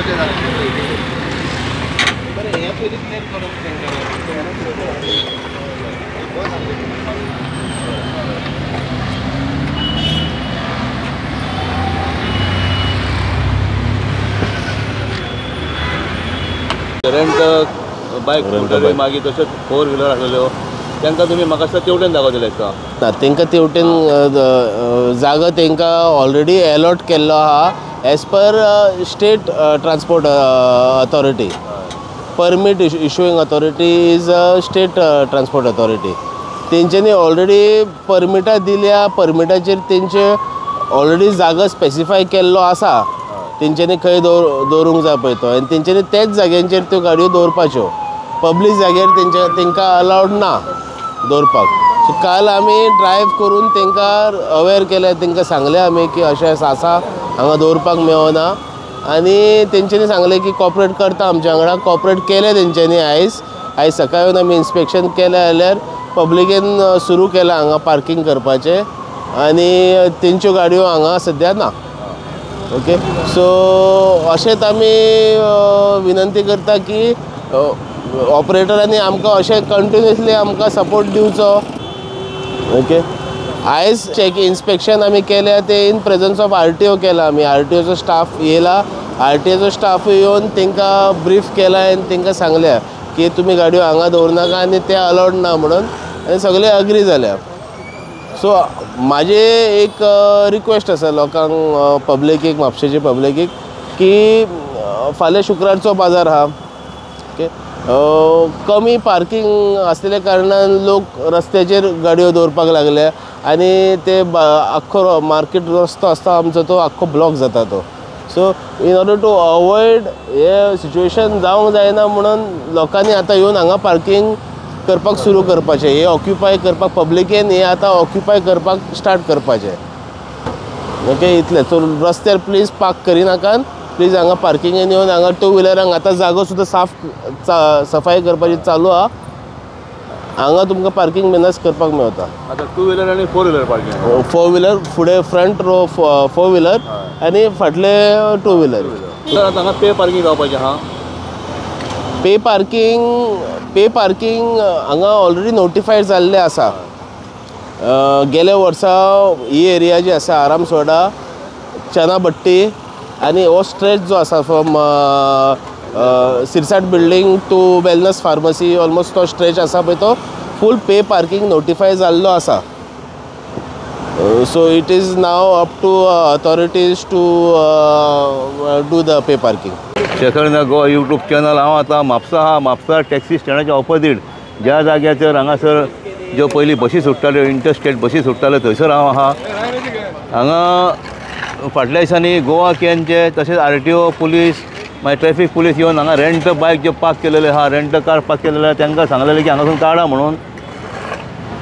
Rent बायक मागीर तशेंच 4 व्हिलर आसलेल्यो तांकां तुमी म्हाका दिसता तेवटेन दाखवलेले आसता तांकां तेवटेन जागो तांकां ऑलरेडी अलॉट केल्लो आहा as per state transport authority. Permit issuing authority is state transport authority. तेंच्यांनी ऑलरेडी परमिटां दिल्या. परमिटाचेर तेंचे ऑलरेडी जागो स्पेसिफाय केल्लो आसा. तेंच्यांनी खंय दवरूंक जाय पळय तो आनी तेंच्यांनी तेच जाग्यांचेर त्यो गाडयो दवरपाच्यो. पब्लीक जाग्यार तेंकां अलावड ना दवरपाक. सो काल आमी ड्रायव करून तेंकां अवेर केलें. तेंकां सांगलें आमी की अशें आसा हांगा दवरपाक मेळना आनी तेंच्यांनी सांगलें की कॉपरेट करता आमच्या वांगडा. कॉपरेट केलें तेंच्यांनी. आयज सकाळीं येवन आमी इन्स्पेक्शन केलें जाल्यार पब्लिकेन सुरू केलां हांगा पार्किंग करपाचें आनी तेंच्यो गाडयो हांगा सद्या ना. ओके. सो अशेंच आमी विनंती करता की ऑपरेटरांनी आमकां अशें कंटिन्युअसली आमकां सपोर्ट दिवचो. ओके. आयज चॅक इन्स्पेक्शन आमी केल्या ते इन प्रेजन्स ऑफ RTO केला आमी. RTOचो स्टाफ येयला. RTOचो स्टाफ येवन तेंकां ब्रीफ केला आनी तेंकां सांगल्या की तुमी गाडयो हांगा दवरनाका आनी ते अलावड ना म्हणून आनी सगळे अग्री जाल्या. सो म्हाजे एक रिक्वेस्ट आसा लोकांक, पब्लिकेक, म्हापशेचे पब्लिकेक की फाल्यां शुक्रारचो बाजार आहा. ओके. कमी पार्किंग आसलेल्या कारणान लोक रस्त्याचेर गाडयो दवरपाक लागल्या आनी ते आख्खो मार्केट रस्तो आसता आमचो तो आख्खो ब्लॉक जाता तो. So in order to avoid हे सिच्युएशन जावंक जायना म्हणून लोकांनी आतां येवन हांगा पार्किंग करपाक सुरू करपाचें. हे ऑक्युपाय करपाक पब्लिकेन हे आतां ऑक्युपाय करपाक स्टार्ट करपाचें. ओके. इतलें. सो रस्त्यार प्लीज पार्क करिनाकात. प्लीज हांगा पार्किंगेन येवन हांगा 2 व्हिलरांक आतां जागो सुद्दां सफाई करपाची चालू आहा. हांगा तुमकां पार्किंग बिंदास करपाक मेळटा. आतां 2 व्हिलर आनी 4 व्हिलर पार्किंग. 4 व्हिलर फुडें फ्रंट रो 4 व्हिलर आनी फाटले 2 व्हिलर. आतां हांगा पे पार्किंग जावपाचें आहा. पे पार्किंग हांगा ऑलरेडी नोटिफायड जाल्लें आसा. गेल्या वर्सा ही एरिया जी आसा आरामसोडा, चनाभट्टी आनी हो स्ट्रेच जो आसा from Sirsat building to wellness pharmacy almost तो स्ट्रेच आसा पळय तो फूल पे पार्किंग नोटिफाय जाल्लो आसा. So it is now up to authorities to do the pay parking. Shekhar Goa YouTube channel. हांव आतां म्हापसा आहा. म्हापसा टॅक्सी स्टँडाच्या ऑपोजीट ज्या जाग्याचेर हांगासर ज्यो पयलीं बसी सुट्टाल्यो, इंटरस्टेट बसी सुट्टाल्यो, थंयसर हांव आहा. हांगा फाटल्या दिसांनी गोवा कॅनचे तशेंच RTO पुलीस मागीर ट्रॅफीक पुलीस येवन हांगा रेंट बायक जे पार्क केलेले आहा, रेंट कार पार्क केलेले आहा, तांकां सांगलेलें की हांगासून काडा म्हणून.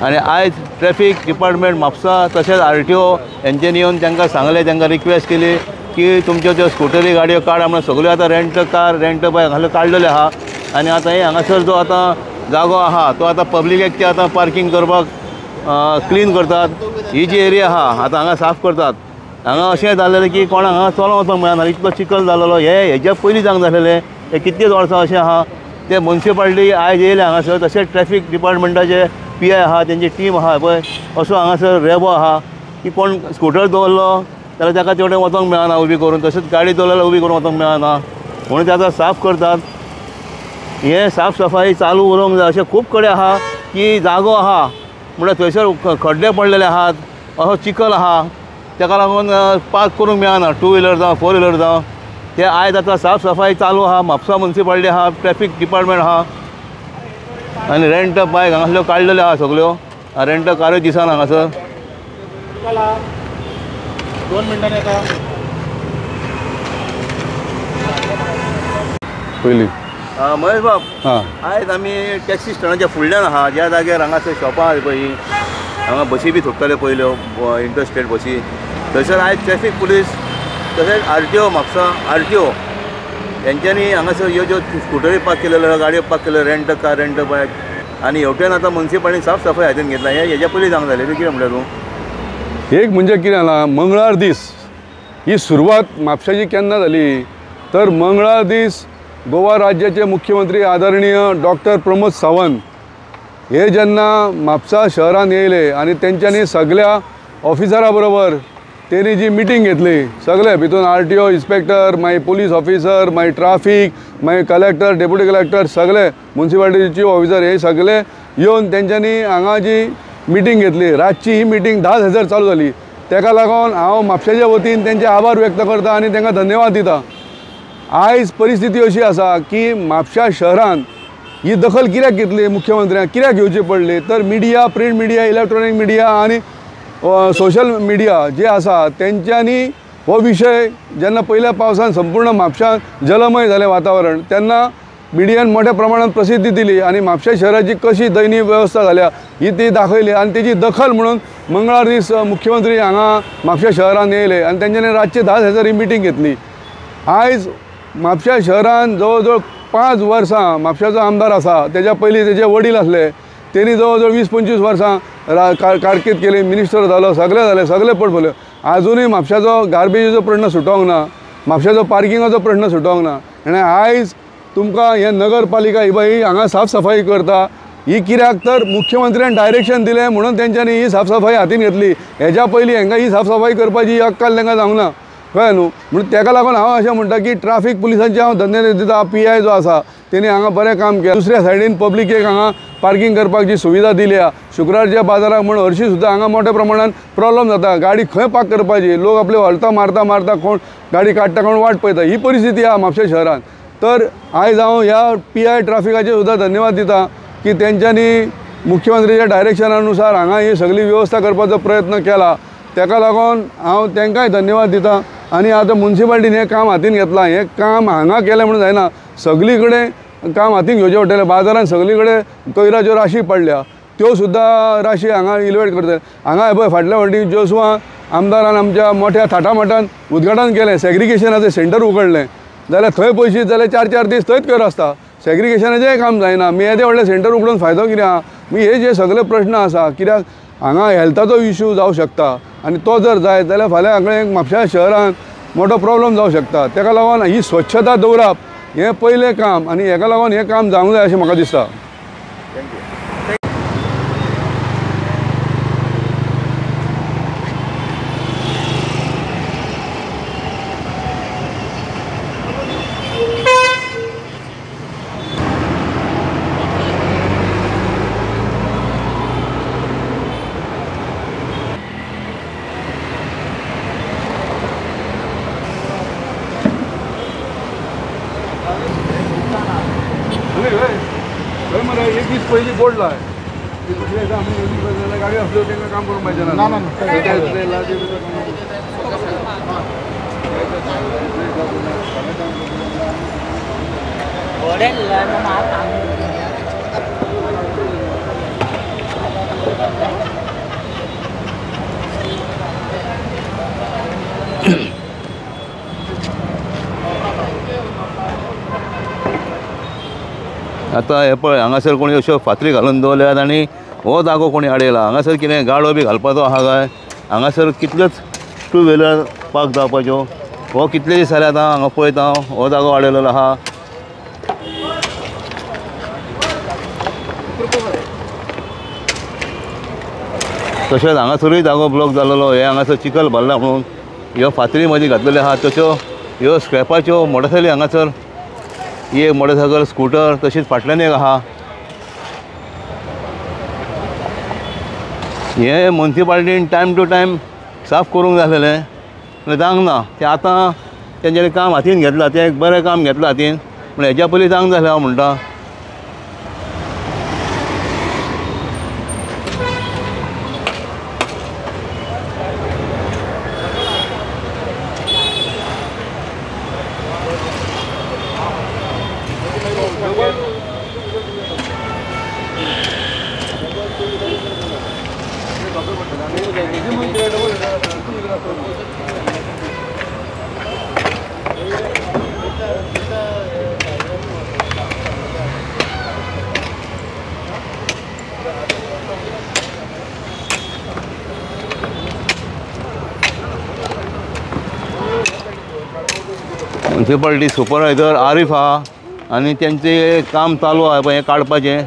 आनी आयज ट्रॅफीक डिपार्टमेंट म्हापसा तशेंच RTO हेंच्यांनी येवन तांकां सांगलें, तांकां रिक्वेस्ट केली की तुमच्यो त्यो स्कुटरी गाडयो काडा म्हणून. सगळ्यो आतां रेंट कार, रेंट बायक हांगा काडलेले आहा. आनी आतां हे हांगासर जो आतां जागो आहा तो आतां पब्लिकेक ते आतां पार्किंग करपाक क्लीन करतात. ही जी एरिया आहा आतां हांगा साफ करतात. हांगा अशें जाल्लेलें की कोणाक हांगा चलोंक वचपाक मेळना. इतलो चिखल जाल्लो. हेज्या पयलीं जावंक जाल्लेलें. हे कितलेच वर्सां अशें आहा. ते म्युन्सिपाल्टी आयज येयले हांगासर. तशेंच ट्रॅफीक डिपार्टमेंटाचे PI आहा, तेंची टीम आहा पळय, असो हांगासर रेबो आहा की कोण स्कुटर दवरलो जाल्यार ताका तेवटेन वचोंक मेळना उबी करून. तशेंच गाडी दवरल्यार उबी करून वचोंक मेळना म्हणून ते आतां साफ करतात. हे साफ सफाई चालू उरोवंक जाय. अशें खूब कडेन आहा की जागो आहा म्हणल्यार थंयसर खड्डे पडलेले आहात, असो चिखल आहा, ताका लागून पार्क करूंक मेळना. 2 व्हिलर जावं 4 व्हिलर जावं. ते आयज आतां साफ सफाई चालू आहा. म्हापसा म्युन्सिपाल्टी आहा, ट्रॅफीक डिपार्टमेंट आहा आनी रेंट बायक हांगासल्यो काडलेल्यो आहा सगळ्यो. रेंट कारूय दिसना हांगासर. 2 मिनटांनी येता पयलीं. महेश बाब, आयज आमी टॅक्सी स्टँडाच्या फुडल्यान आहा, ज्या जाग्यार हांगासर शॉपां आहा पळय, हांगा बसी बी सुट्टाल्यो पयल्यो इंटरस्टेट बसी. थंयसर आयज ट्रॅफीक पुलीस तशेंच RTO म्हापसा RTO हेंच्यांनी हांगासर ह्यो ज्यो स्कुटरी पार्क केलेल्यो, गाडयो पार्क केल्यो, रेंट कार, रेंट बायक आनी हेवटेन आतां म्युन्सिपाल्टीन साफ सफाई हातीन घेतला. हेज्या पयलीं जावंक जालें. कितें म्हणटा तूं? एक म्हणजे कितें जालां, मंगळार दीस ही सुरवात म्हापशाची केन्ना जाली तर मंगळार दीस गोवा राज्याचे मुख्यमंत्री आदरणीय डॉक्टर प्रमोद सावंत हे जेन्ना म्हापसा शहरान येयले आनी तेंच्यांनी सगळ्या ऑफिसरां बरोबर तेणी जी मिटींग घेतली, सगळे भितून RTO इन्स्पेक्टर, मागीर पुलीस ऑफिसर, मागीर ट्राफीक, मागीर कलेक्टर, डेप्युटी कलेक्टर, सगळे म्युन्सिपालिटीचे ऑफिसर हे सगळे येवन तेंच्यांनी हांगा जी मिटींग घेतली. रातची ही मिटींग 10:00 चालू जाली. तेका लागून हांव म्हापशेच्या वतीन तेंचे आभार व्यक्त करता आनी तेंकां धन्यवाद दिता. आयज परिस्थिती अशी आसा की म्हापशा शहरान ही दखल कित्याक घेतली मुख्यमंत्र्याक, कित्याक घेवची पडली, तर media, print media, electronic media आनी सोशल मिडिया जे आसा तेंच्यांनी हो विशय जेन्ना पयल्या पावसान संपूर्ण म्हापशांत जलमय जालें वातावरण तेन्ना मिडियान मोठ्या प्रमाणात प्रसिद्धी दिली आणि म्हापशा शहराची कशी दयनीय व्यवस्था झाल्या ही ती दाखयली आणि तेची दखल म्हणून मंगळार दीस मुख्यमंत्री हांगा म्हापशा शहरान येयले आणि तेंच्यांनी रातचे 10:00 ही मिटींग घेतली. आयज म्हापशा शहरान जवळ जवळ 5 वर्सां म्हापशाचो आमदार आसा, तेच्या पयलीं तेजे वडील आसले, तेणी जवळ जवळ 20-25 वर्सां कारकीर्द केली, मिनिस्टर जालो, सगळे जाले, सगळे पोर्टफोलियो. आजुनूय म्हापशाचो गार्बेजीचो प्रश्न सुटोंक ना, म्हापशाचो पार्किंगाचो प्रश्न सुटोंक ना. आनी आयज तुमकां हे नगरपालिका ही बाई हांगा साफ सफाई करता ही कित्याक तर मुख्यमंत्र्यान डायरेक्शन दिलें म्हणून तेंच्यांनी ही साफ सफाई हातीन घेतली. हेज्या पयलीं हांकां ही साफ सफाई करपाची अक्कल तांकां जावंक ना, कळ्ळें न्हू. म्हणून तेका लागून हांव अशें म्हणटा की ट्राफीक पुलिसांचे हांव धन्यवाद दिता. PI जो आसा तेणी हांगा बरें काम केलें. दुसऱ्या सायडीन पब्लिकेक हांगा पार्किंग करपाची सुविधा दिल्या. शुक्रारच्या बाजाराक म्हण हरशीं सुद्दां हांगा मोठ्या प्रमाणात प्रॉब्लेम जाता, गाडी खंय पार्क करपाची, लोक आपले हलता मारता कोण गाडी काडटा कोण वाट पळयता, ही परिस्थिती आहा म्हापशा शहरान. तर आयज हांव ह्या PI ट्राफिकाचे सुद्दां धन्यवाद दिता की तेंच्यांनी मुख्यमंत्र्याच्या डायरेक्शनानुसार हांगा ही सगळी व्यवस्था करपाचो प्रयत्न केला. तेका लागून हांव तेंकांय धन्यवाद दिता. आनी आतां म्युन्सिपालिटीन हें काम हातीन घेतलां. हें काम हांगा केलें म्हणून जायना, सगळी कडेन काम हातीन घेवचें पडटलें. बाजारान सगळी कडेन कोयराच्यो राशी पडल्या, त्यो सुद्दां राशी हांगा इल्युएट करतले. हांगा पळय फाटल्या फावटी जोसुआ आमदारान आमच्या मोठ्या थाटामाटान उद्घाटन केलें, सॅग्रिगेशनाचें सेंटर उगडलें, जाल्यार थंय पयशे जाल्यार 4-4 दीस थंयच कर आसता. सॅग्रिगेशनाचेंय काम जायना. मी येदें व्हडलें सेंटर उगडून फायदो कितें आहा. मी हे जे सगळे प्रश्न आसा, कित्याक हांगा हेल्थाचो इश्यू जावं शकता आनी तो जर जायत जाल्यार फाल्यां हांगा म्हापशा शहरान मोठो प्रॉब्लेम जावं शकता. तेका लागून ही स्वच्छता दवरप हें पयलें काम आनी हेका लागून हें काम जावंक जाय अशें म्हाका दिसता. एक दीस पयली बोर्ड लाय गाडी असलो तेंकां काम करूंक पाहिजे ना. आतां हे पळय हांगासर कोणी अश्यो फातरी घालून दवरल्यात आनी हो जागो कोणी आडयला. हांगासर कितें गाडो बी घालपाचो आहा काय, हांगासर कितल्योच 2 व्हिलर पार्क जावपाच्यो. हो कितले दीस जाले आतां हांगा पळयता हो जागो आडयलेलो आहा. तशेंच हांगासरूय जागो ब्लॉक जाल्लो. हे हांगासर चिखल भरला म्हणून ह्यो फातरी मदीं घातलेल्यो आहा. तश्यो ह्यो स्क्रॅपाच्यो मोटरसायकली हांगासर ही एक मोटरसायकल, स्कूटर, तशीच फाटल्यान एक आहा. हे म्युन्सिपालिटीन टायम टू टायम साफ करूंक जाय आसलेलें, पूण जावंक ना. तें आतां तेंच्यांनी काम हातीन घेतलां, तें एक बरें काम घेतलां हातीन, पूण हेज्या पयलीं जावंक जाय आसलें हांव म्हणटा. म्युन्सिपालिटी सुपरवायझर आरिफ आहा आनी तेंचें काम चालू आहा हें काडपाचें.